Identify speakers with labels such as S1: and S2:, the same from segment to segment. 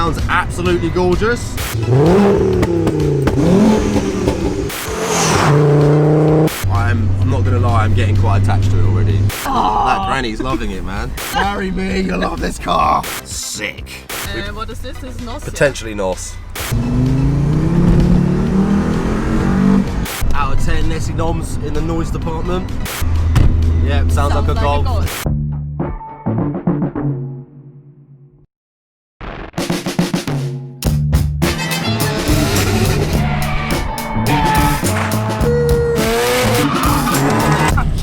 S1: sounds absolutely gorgeous. I'm not gonna lie, I'm getting quite attached to it already. That granny's loving it, man. Marry me, you'll love this car. Sick.
S2: What is this? This is NOS?
S1: Potentially NOS. Out of 10 Nessie noms in the noise department. Yeah, sounds like a Golf.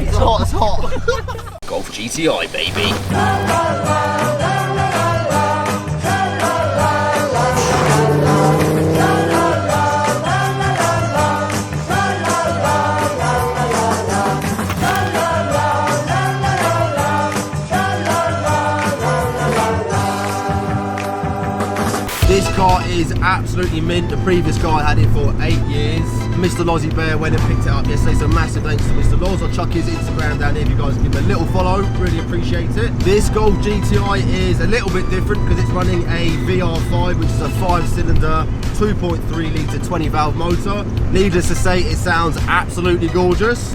S1: It's hot, it's hot. Golf GTI, baby. This car is absolutely mint. The previous guy had it for 8 years. Mr. Lozzie Bear went and picked it up yesterday, so massive thanks to Mr. Loz. I'll chuck his Instagram down here if you guys give him a little follow. Really appreciate it. This Golf GTI is a little bit different because it's running a VR5, which is a 5-cylinder, 2.3 litre, 20 valve motor. Needless to say, it sounds absolutely gorgeous.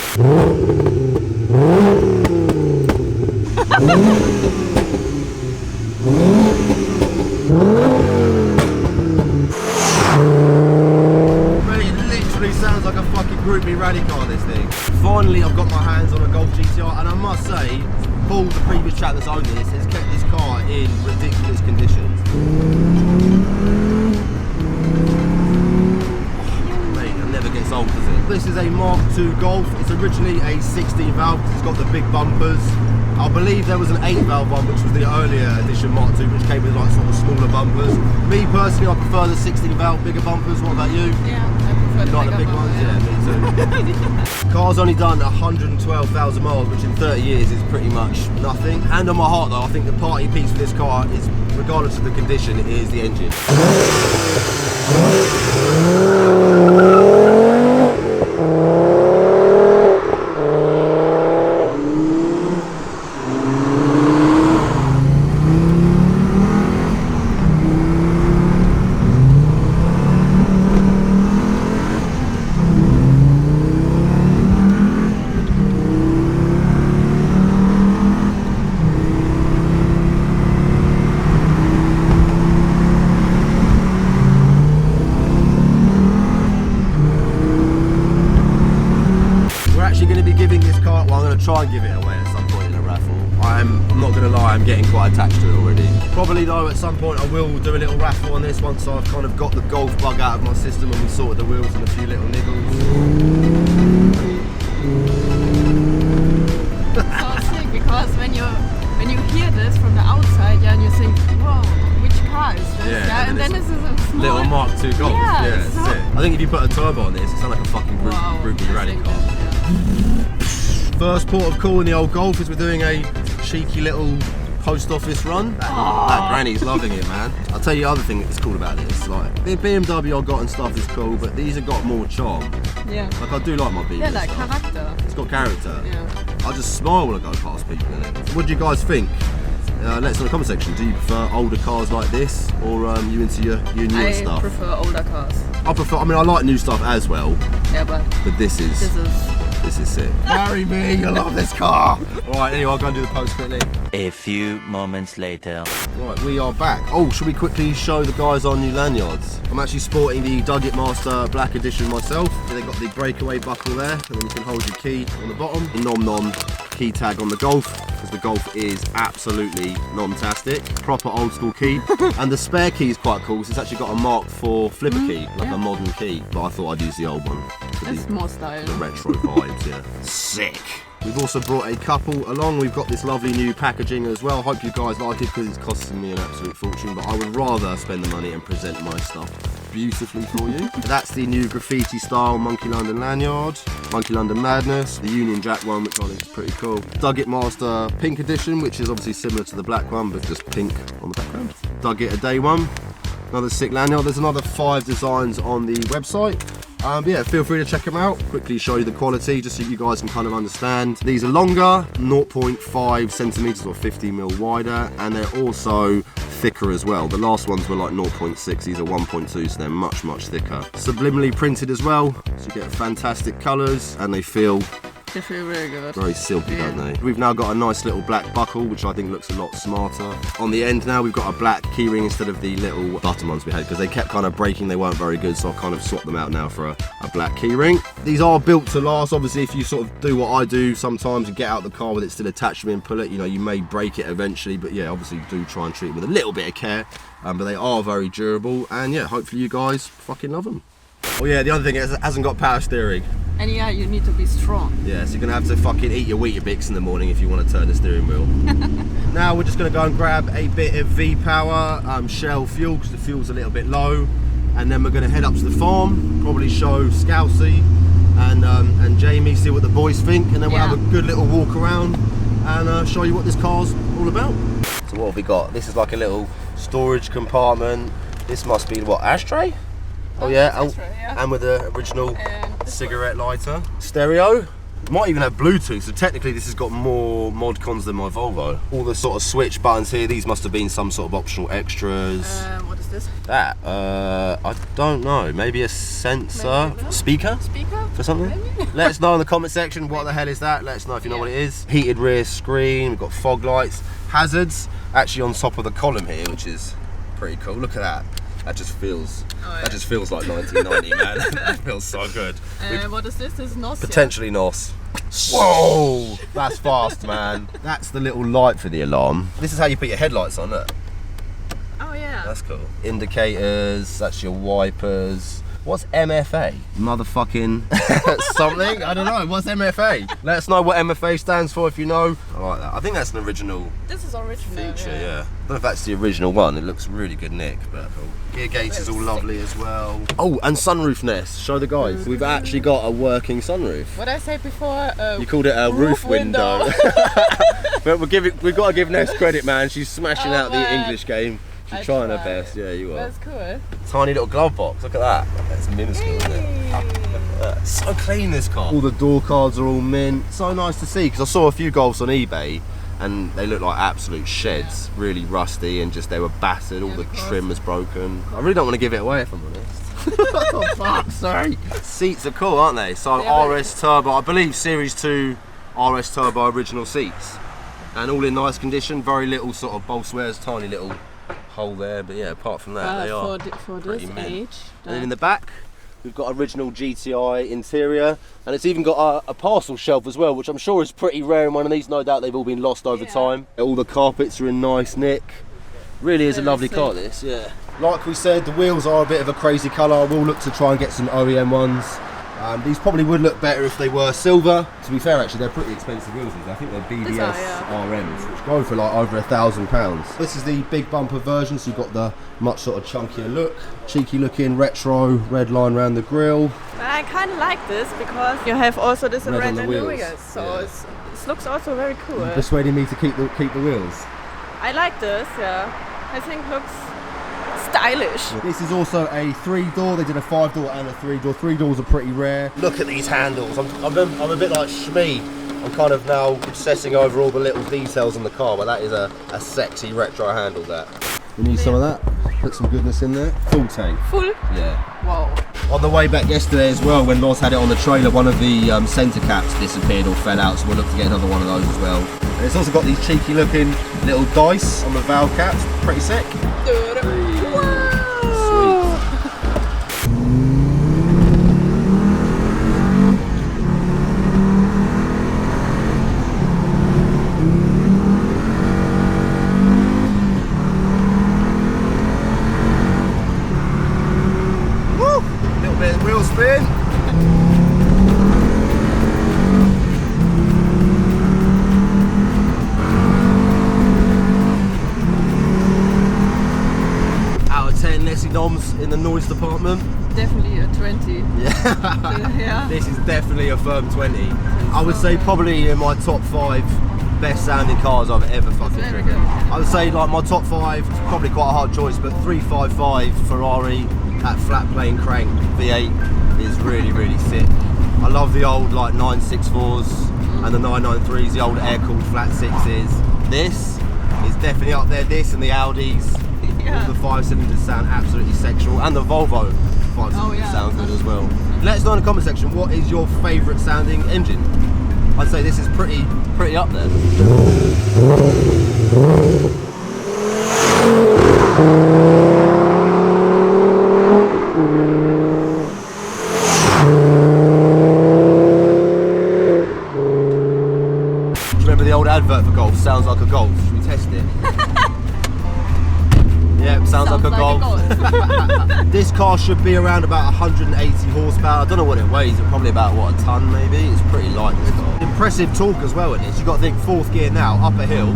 S1: Sounds like a fucking Group B rally car, this thing. Finally, I've got my hands on a Golf GTI, and I must say, Paul, the previous chap that's owned this, has kept this car in ridiculous condition. Mate, it never gets old, does it? This is a Mark II Golf. It's originally a 16 valve, because it's got the big bumpers. I believe there was an 8 valve one, which was the earlier edition Mark II, which came with like sort of smaller bumpers. Me personally, I prefer the 16 valve bigger bumpers. What about you?
S2: Yeah, I prefer
S1: You like the big ones? Yeah, me too. Car's only done 112,000 miles, which in 30 years is pretty much nothing. Hand on my heart though, I think the party piece for this car is, regardless of the condition, is the engine. Try and give it away at some point in a raffle. I'm not gonna lie, I'm getting quite attached to it already. Probably though, at some point I will do a little raffle on this once I've kind of got the Golf bug out of my system and we sorted the wheels and a few little niggles.
S2: So sick, because when you hear this from the outside, yeah, and you think, whoa, which car is this?
S1: Yeah,
S2: and then this is a small
S1: little Mark II Golf.
S2: Yeah,
S1: so sick. I think if you put a turbo on this, it sounds like a fucking Group B rally car. First port of call in the old Golf is we're doing a cheeky little post office run. That granny's loving it, man. I'll tell you the other thing that's cool about this. Like, the BMW I got and stuff is cool, but these have got more charm.
S2: Yeah.
S1: Like, I do like my BMW.
S2: Yeah, like
S1: stuff.
S2: character.
S1: It's got character.
S2: Yeah.
S1: I just smile when I go past people in it. What do you guys think? Let us know in the comment section. Do you prefer older cars like this, or you into your newer stuff?
S2: I prefer older cars.
S1: I mean, I like new stuff as well.
S2: Yeah, but
S1: this is sick. Marry me, you'll love this car. Alright, anyway, I'll go and do the post quickly.
S3: A few moments later.
S1: Right, we are back. Oh, should we quickly show the guys our new lanyards? I'm actually sporting the Giugiaro Master Black Edition myself. They've got the breakaway buckle there, and then you can hold your key on the bottom. The nom key tag on the Golf, because the Golf is absolutely nom-tastic. Proper old school key. And the spare key is quite cool, because it's actually got a Mark IV flipper key, like a modern key. But I thought I'd use the old one.
S2: It's more style.
S1: The retro vibes, yeah. Sick. We've also brought a couple along. We've got this lovely new packaging as well. Hope you guys like it because it's costing me an absolute fortune, but I would rather spend the money and present my stuff beautifully for you. That's the new graffiti style Monkey London lanyard, Monkey London Madness, the Union Jack one, which I think is pretty cool. Giugiaro Master Pink Edition, which is obviously similar to the black one, but just pink on the background. Giugiaro A Day one, another sick lanyard. There's another 5 designs on the website. But yeah, feel free to check them out. Quickly show you the quality, just so you guys can kind of understand. These are longer, 0.5 centimeters or 50 mil wider, and they're also thicker as well. The last ones were like 0.6, these are 1.2, so they're much, much thicker. Subliminally printed as well, so you get fantastic colors, and they feel
S2: very good.
S1: Very silky, don't they? We've now got a nice little black buckle, which I think looks a lot smarter. On the end now, we've got a black keyring instead of the little button ones we had, because they kept kind of breaking, they weren't very good, so I've kind of swapped them out now for a black keyring. These are built to last. Obviously, if you sort of do what I do sometimes and get out the car with it still attached to me and pull it, you know, you may break it eventually, but yeah, obviously do try and treat it with a little bit of care. But they are very durable, and yeah, hopefully you guys fucking love them. Oh yeah, the other thing is it hasn't got power steering.
S2: And yeah, you need to be strong.
S1: Yeah, so you're gonna have to fucking eat your Weetabix in the morning if you want to turn the steering wheel. Now we're just gonna go and grab a bit of V-Power Shell fuel, because the fuel's a little bit low. And then we're gonna head up to the farm, probably show Scousey and Jamie, see what the boys think. And then we'll have a good little walk around and show you what this car's all about. So what have we got? This is like a little storage compartment. This must be, what, ashtray? Oh yeah, and with the original cigarette lighter. Stereo. Might even have Bluetooth, so technically this has got more mod cons than my Volvo. All the sort of switch buttons here, these must have been some sort of optional extras.
S2: What is this?
S1: That, I don't know, maybe a sensor?
S2: Maybe, no?
S1: Speaker?
S2: Speaker?
S1: For something?
S2: Maybe?
S1: Let us know in the comment section what the hell is that. Let us know if you know what it is. Heated rear screen, we've got fog lights. Hazards, actually on top of the column here, which is pretty cool. Look at that. That just feels like 1990, man. That feels so good.
S2: What is this? This is NOS.
S1: Potentially NOS. Whoa, that's fast, man. That's the little light for the alarm. This is how you put your headlights on, look.
S2: Oh yeah.
S1: That's cool. Indicators, that's your wipers. What's MFA? Motherfucking something? I don't know. What's MFA? Let us know what MFA stands for if you know. I like that. I think that's an original.
S2: This is original
S1: feature, yeah. I don't know if that's the original one. It looks really good nick, but gear gauge is all lovely as well. Oh, and sunroof nest. Show the guys. We've actually got a working sunroof.
S2: What I said before?
S1: You called it a roof window. But we've got to give Ness credit, man. She's smashing out the English game. She's trying her best, yeah, you are.
S2: That's cool.
S1: Tiny little glove box, look at that. That's minuscule, isn't it? So clean, this car. All the door cards are all mint. So nice to see, because I saw a few Golfs on eBay and they look like absolute sheds, really rusty, and just they were battered, all the trim was broken. I really don't want to give it away if I'm honest. Oh fuck, sorry. Seats are cool, aren't they? So RS Turbo, I believe Series 2 RS Turbo original seats. And all in nice condition, very little sort of bolts wears, tiny little hole there, but yeah, apart from that, they are
S2: for this age.
S1: And then in the back, we've got original GTI interior, and it's even got a parcel shelf as well, which I'm sure is pretty rare in one of these. No doubt they've all been lost over time. All the carpets are in nice nick. Really is a lovely car, this, yeah. Like we said, the wheels are a bit of a crazy colour. I will look to try and get some OEM ones. These probably would look better if they were silver. To be fair, actually, they're pretty expensive wheels. I think they're BBS RMs, which go for like over £1,000. This is the big bumper version, so you've got the much sort of chunkier look. Cheeky looking retro red line around the grille.
S2: I kind of like this because you have also this red on the wheels. So it looks also very cool.
S1: You're persuading me to keep the wheels.
S2: I like this, yeah. I think looks stylish.
S1: This is also a 3-door. They did a 5-door and a 3-door. 3 doors are pretty rare. Look at these handles. I'm a bit like Shmee. I'm kind of now obsessing over all the little details on the car, but that is a sexy retro handle, that. We need some of that. Put some goodness in there. Full tank.
S2: Full?
S1: Yeah.
S2: Wow.
S1: On the way back yesterday as well, when Loz had it on the trailer, one of the centre caps disappeared or fell out, so we'll look to get another one of those as well. And it's also got these cheeky looking little dice on the valve caps. Pretty sick. In the noise department?
S2: Definitely a 20.
S1: Yeah. This is definitely a firm 20. I would say probably in my top 5 best sounding cars I've ever fucking driven. I would say like my top 5 is probably quite a hard choice, but 355 Ferrari, that flat plane crank V8, is really, really sick. I love the old like 964s and the 993s, the old air-cooled flat sixes. This is definitely up there. This and the Audis.
S2: Yeah.
S1: All the 5-cylinders sound absolutely sexual, and the Volvo 5-cylinders sound good as well. Let us know in the comment section, what is your favourite sounding engine? I'd say this is pretty up there. Do you remember the old advert for Golf? Sounds like a Golf. Should we test it? Yeah, sounds like a Golf. This car should be around about 180 horsepower. I don't know what it weighs, it's probably about, what, a ton maybe? It's pretty light, this car. Impressive torque as well in this. You've got to think 4th gear now, up a hill,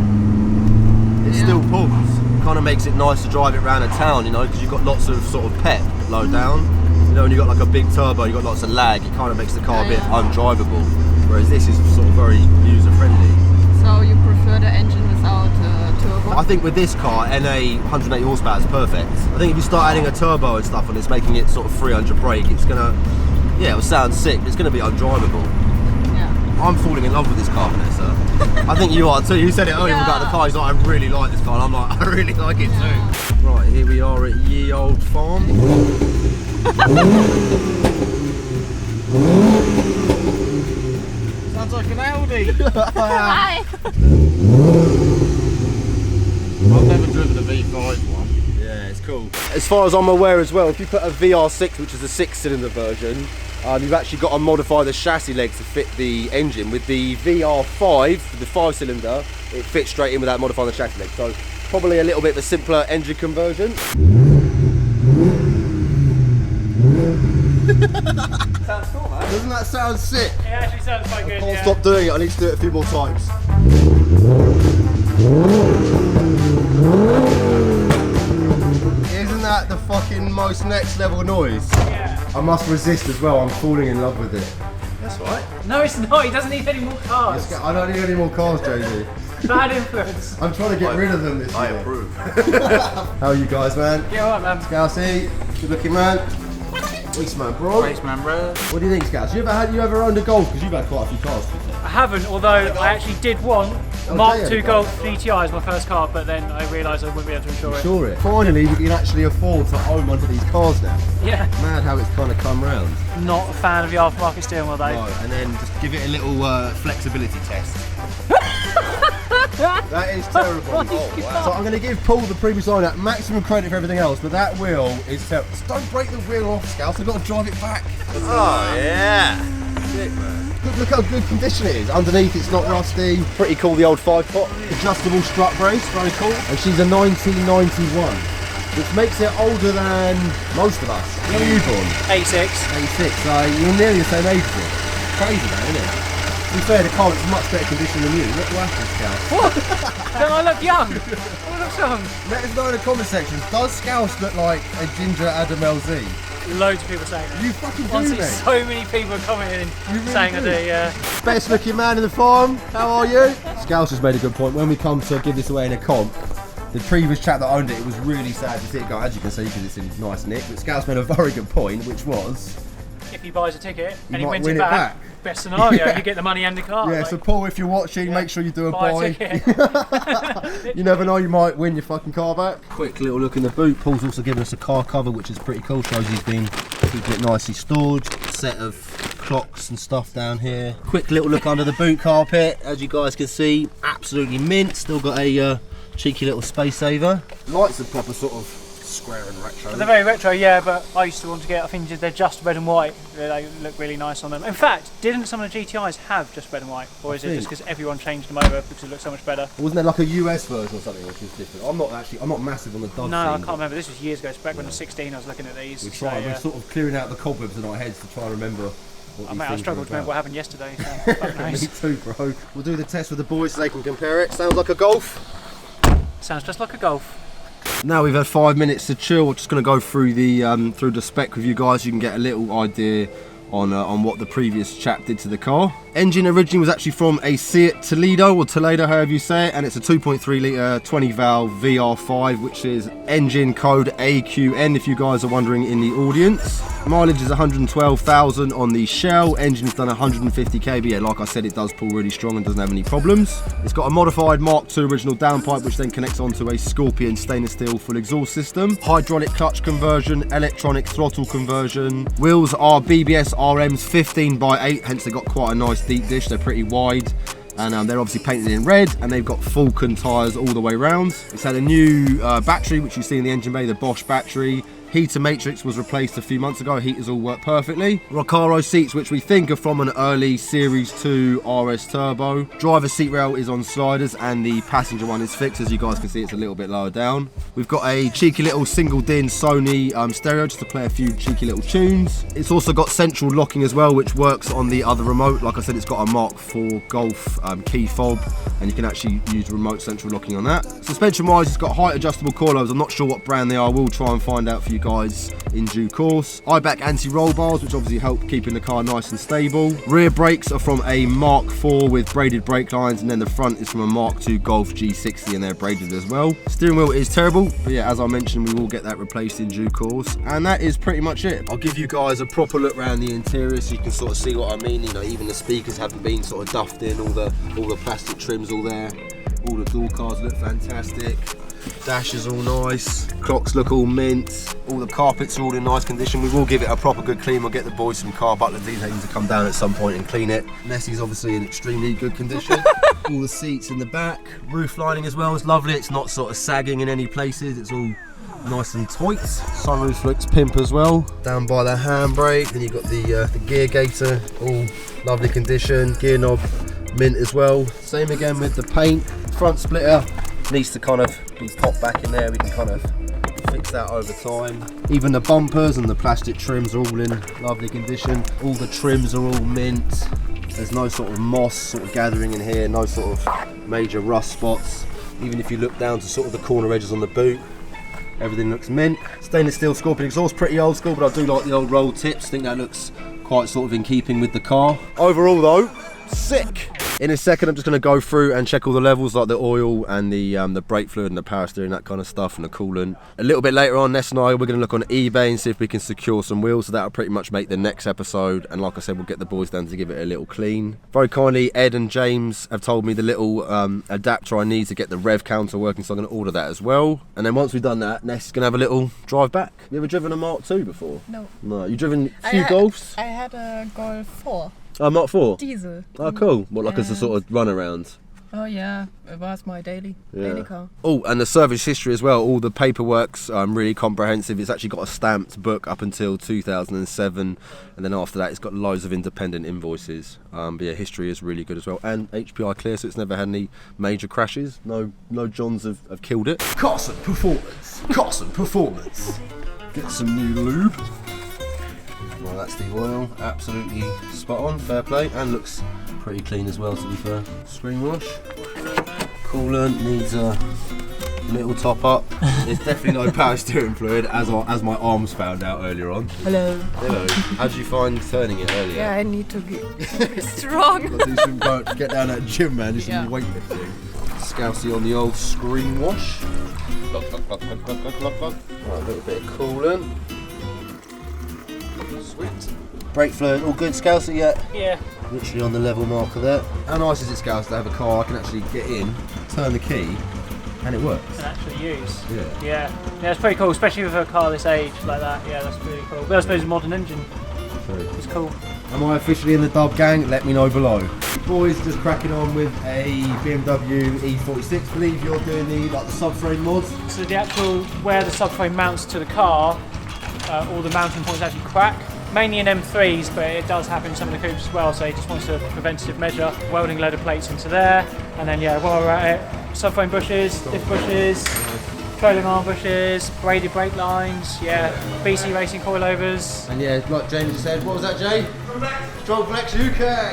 S1: it still pulls. Kind of makes it nice to drive it around a town, you know, because you've got lots of sort of pep low down. You know, when you've got like a big turbo, you've got lots of lag, it kind of makes the car a bit undrivable. Whereas this is sort of very user-friendly.
S2: So you prefer the engine without turbo?
S1: I think with this car, NA 180 horsepower is perfect. I think if you start adding a turbo and stuff on this, making it sort of 300 brake, it's gonna, yeah, it'll sound sick, but it's gonna be undrivable.
S2: Yeah.
S1: I'm falling in love with this car, Vanessa. I think you are too. You said it earlier about the car. He's like, I really like this car. And I'm like, I really like it too. Right, here we are at Ye Old Farm.
S4: Sounds like an Audi.
S2: Hi.
S4: I've never driven a V5 one.
S1: Yeah, it's cool. As far as I'm aware as well, if you put a VR6, which is a 6-cylinder version, you've actually got to modify the chassis legs to fit the engine. With the VR5, the 5-cylinder, it fits straight in without modifying the chassis legs. So probably a little bit of a simpler engine conversion.
S4: Sounds cool, man.
S1: Doesn't that sound sick?
S4: It actually sounds quite good.
S1: I can't stop doing it. I need to do it a few more times. Isn't that the fucking most next level noise?
S4: Yeah.
S1: I must resist as well. I'm falling in love with it.
S4: That's right. No, it's not. He doesn't need any more cars.
S1: I don't need any more cars, JD.
S4: Bad influence.
S1: I'm trying to get rid of them this year.
S3: I approve.
S1: How are you guys, man?
S4: Yeah, all right, man.
S1: Scousey, good looking man. Waste man, bro.
S4: Race man, bro.
S1: What do you think, Scouts? You ever owned a Golf? Because you've had quite a few cars.
S4: I haven't, although I actually did want a Mk2 Golf GTI as my first car, but then I realised I wouldn't be able to insure it.
S1: Insure it. Finally, we can actually afford to own one of these cars now.
S4: Yeah.
S1: Mad how it's kind of come round.
S4: Not a fan of the aftermarket steering wheel though.
S1: No, and then just give it a little flexibility test. That is terrible.
S4: Oh,
S1: wow. So I'm going to give Paul, the previous owner, maximum credit for everything else, but that wheel is terrible. Just don't break the wheel off, Scouts. I've got to drive it back. Oh, yeah. Sick, man. Look how good condition it is. Underneath, it's not rusty. Pretty cool, the old 5-pot. Adjustable strut brace, very cool. And she's a 1991, which makes it older than most of us. When were you born?
S4: 86.
S1: 86, so you're nearly the same age as it. Crazy, man, isn't it? To be fair, the car is in much better condition than you. What happened, Scouse?
S4: What? Don't I look young? I look young.
S1: Let us know in the comment section, does Scouse look like a ginger Adam LZ?
S4: Loads of people saying that.
S1: You fucking do,
S4: Honestly,
S1: mate.
S4: so many people are commenting
S1: really
S4: saying
S1: do.
S4: I do, yeah.
S1: Best looking man in the farm, how are you? Scouse has made a good point. When we come to give this away in a comp, the previous chap that owned it was really sad to see it go, as you can see, because it's in nice nick. But Scouse made a very good point, which was...
S4: If he buys a ticket and he
S1: might
S4: wins
S1: win
S4: it
S1: it
S4: back,
S1: back.
S4: best scenario,
S1: Yeah.
S4: you get the money and the car.
S1: Yeah,
S4: like,
S1: so Paul, if you're watching, make sure you do a
S4: buy
S1: buy.
S4: a ticket.
S1: You never know, you might win your fucking car back. Quick little look in the boot. Paul's also given us a car cover, which is pretty cool. Shows he's been keeping it nicely stored. Set of clocks and stuff down here. Quick little look under the boot carpet. As you guys can see, absolutely mint. Still got a cheeky little space saver. Lights are proper sort of square and retro.
S4: They're very retro, yeah, but I used to want to get, I think they're just red and white. They look really nice on them. In fact, didn't some of the GTIs have just red and white? Or is it just because everyone changed them over because it looks so much better?
S1: Wasn't there like a US version or something which was different? I'm not massive on the Dodge
S4: No, I
S1: scene,
S4: can't remember. This was years ago. It's back when I was 16, I was looking at these.
S1: We're
S4: So,
S1: trying,
S4: yeah.
S1: we're sort of clearing out the cobwebs in our heads to try and remember what
S4: I
S1: these
S4: mean, I
S1: things
S4: struggled
S1: are
S4: to remember what
S1: about.
S4: happened yesterday. So fuck
S1: Me
S4: knows.
S1: too, bro. We'll do the test with the boys so they can compare it. Sounds like a Golf.
S4: Sounds just like a Golf.
S1: Now we've had 5 minutes to chill. We're just going to go through the spec with you guys. You can get a little idea on what the previous chap did to the car. Engine originally was actually from a Seat Toledo, or Toledo, however you say it, and it's a 2.3 litre 20 valve VR5, which is engine code AQN if you guys are wondering in the audience. Mileage is 112,000 on the shell. Engine's done 150k, but yeah, like I said, it does pull really strong and doesn't have any problems. It's got a modified Mk2 original downpipe, which then connects onto a Scorpion stainless steel full exhaust system. Hydraulic clutch conversion, electronic throttle conversion. Wheels are BBS RMs 15x8, hence they got quite a nice deep dish. They're pretty wide. And they're obviously painted in red, and they've got Falcon tyres all the way around. It's had a new battery, which you see in the engine bay, the Bosch battery. Heater matrix was replaced a few months ago. Heaters all work perfectly. Recaro seats, which we think are from an early Series 2 RS Turbo. Driver's seat rail is on sliders, and the passenger one is fixed. As you guys can see, it's a little bit lower down. We've got a cheeky little single DIN Sony stereo just to play a few cheeky little tunes. It's also got central locking as well, which works on the other remote. Like I said, it's got a Mark IV Golf key fob, and you can actually use remote central locking on that. Suspension wise, it's got height adjustable coilovers. I'm not sure what brand they are. We'll try and find out for you guys in due course. IBAC anti-roll bars, which obviously help keeping the car nice and stable. Rear brakes are from a Mark IV with braided brake lines, and then the front is from a Mark II Golf G60, and they're braided as well. Steering wheel is terrible, but yeah, as I mentioned, we will get that replaced in due course. And that is pretty much it. I'll give you guys a proper look around the interior so you can sort of see what I mean. You know, even the speakers haven't been sort of duffed in, all the plastic trims all there. All the door cards look fantastic. Dash is all nice, clocks look all mint, all the carpets are all in nice condition. We will give it a proper good clean. We'll get the boys some car butler detailing to come down at some point and clean it. Nessie's obviously in extremely good condition. All the seats in the back, roof lining as well is lovely. It's not sort of sagging in any places, it's all nice and tight. Sunroof looks pimp as well. Down by the handbrake, then you've got the gear gator, all lovely condition. Gear knob mint as well. Same again with the paint. Front splitter needs to kind of be popped back in there. We can kind of fix that over time. Even the bumpers and the plastic trims are all in lovely condition. All the trims are all mint. There's no sort of moss sort of gathering in here, no sort of major rust spots. Even if you look down to sort of the corner edges on the boot, everything looks mint. Stainless steel Scorpion exhaust, pretty old school, but I do like the old roll tips. I think that looks quite sort of in keeping with the car. Overall though, sick. In a second, I'm just going to go through and check all the levels, like the oil and the brake fluid and the power steering, that kind of stuff, and the coolant. A little bit later on, Ness and I, we're going to look on eBay and see if we can secure some wheels, so that'll pretty much make the next episode. And like I said, we'll get the boys down to give it a little clean. Very kindly, Ed and James have told me the little adapter I need to get the rev counter working, so I'm going to order that as well. And then once we've done that, Ness is going to have a little drive back. You ever driven a Mark II before?
S2: No.
S1: No. You driven a few Golfs?
S2: I had a Golf 4.
S1: Oh, Mark IV?
S2: Diesel.
S1: Oh, cool. What, like as a sort of run around?
S2: Oh yeah, it was my daily car.
S1: Oh, and the service history as well. All the paperwork's really comprehensive. It's actually got a stamped book up until 2007, and then after that, it's got loads of independent invoices. But yeah, history is really good as well, and HPI clear, so it's never had any major crashes. No Johns have killed it. Carson performance. Carson performance. Get some new lube. Well, that's the oil, absolutely spot on, fair play, and looks pretty clean as well, to be fair. Screen wash. Coolant needs a little top up. There's definitely no power steering fluid, as my arms found out earlier on.
S2: Hello.
S1: Hello. How did you find turning it earlier?
S2: Yeah, I need to get strong.
S1: Get down that gym, man, do some weightlifting. Scousey on the old screen wash. Right, a little bit of coolant. Sweet. Brake fluid, all good, Scousey yet?
S4: Yeah.
S1: Literally on the level marker there. How nice is it, Scouse, to have a car I can actually get in, turn the key, and it works?
S4: And actually use.
S1: Yeah.
S4: Yeah, it's pretty cool, especially with a car this age like that. Yeah, that's really cool. But I suppose a modern engine.
S1: True.
S4: It's cool.
S1: Am I officially in the dub gang? Let me know below. Boys, just cracking on with a BMW E46. Believe you're doing the subframe mods.
S4: So the actual where the subframe mounts to the car, all the mounting points actually crack. Mainly in M3s, but it does happen in some of the coupes as well, so he just wants a preventative measure. Welding a load of plates into there, and then while we're at it, subframe bushes, diff bushes, trailing arm bushes, braided brake lines, BC racing coilovers.
S1: And like James said, what was that, Jay? Strong Flex UK!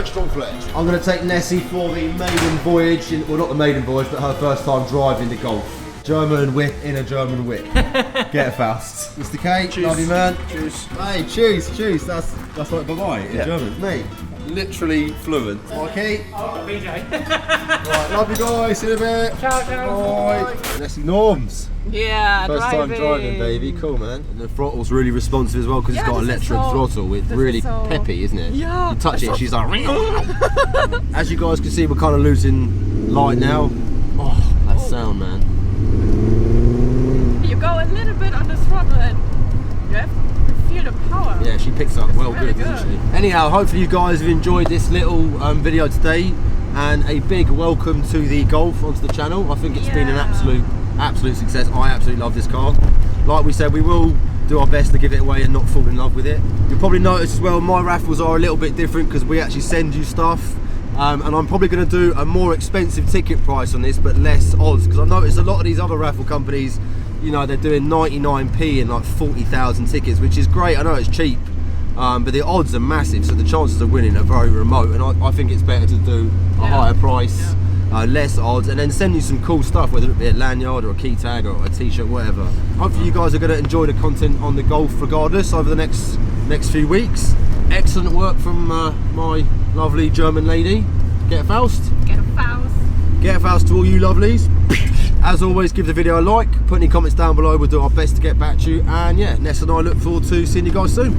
S1: Strong Flex. I'm going to take Nessie for the maiden voyage, well not the maiden voyage, but her first time driving the Golf. German whip in a German whip. Get a Faust. Mr. K,
S5: Cheers.
S1: love you, man.
S5: Cheers.
S1: Hey, cheers. That's like bye-bye in German, mate.
S5: Literally fluent.
S1: Okay.
S4: Oh, BJ.
S1: Right, love you guys. See you in a bit.
S4: Ciao, ciao.
S1: Bye. Nessie Norms.
S2: Yeah,
S1: First time driving, baby. Cool, man. And the throttle's really responsive as well because
S2: Yeah,
S1: it's got
S2: this is
S1: electric
S2: so-
S1: throttle. It's
S2: this
S1: really
S2: is so-
S1: peppy, isn't it?
S2: Yeah.
S1: You touch it, she's like. As you guys can see, we're kind of losing light now. Oh, that sound, man.
S2: You go a little bit on the throttle and you have to feel the power.
S1: Yeah, she picks up well
S2: really
S1: good,
S2: good.
S1: doesn't she? Anyhow, hopefully you guys have enjoyed this little video today, and a big welcome to the Golf onto the channel. I think it's been an absolute success. I absolutely love this car. Like we said, we will do our best to give it away and not fall in love with it. You'll probably notice as well, my raffles are a little bit different because we actually send you stuff. And I'm probably going to do a more expensive ticket price on this, but less odds, because I noticed a lot of these other raffle companies, you know, they're doing 99p and like 40,000 tickets, which is great. I know it's cheap, but the odds are massive, so the chances of winning are very remote, and I think it's better to do a higher price, less odds, and then send you some cool stuff, whether it be a lanyard or a key tag or a t-shirt, whatever. Hopefully you guys are going to enjoy the content on the Golf regardless over the next few weeks. Excellent work from my lovely German lady. Get a Faust.
S2: Get a Faust.
S1: Get a Faust to all you lovelies. As always, give the video a like, put any comments down below, we'll do our best to get back to you, and yeah, Ness and I look forward to seeing you guys soon.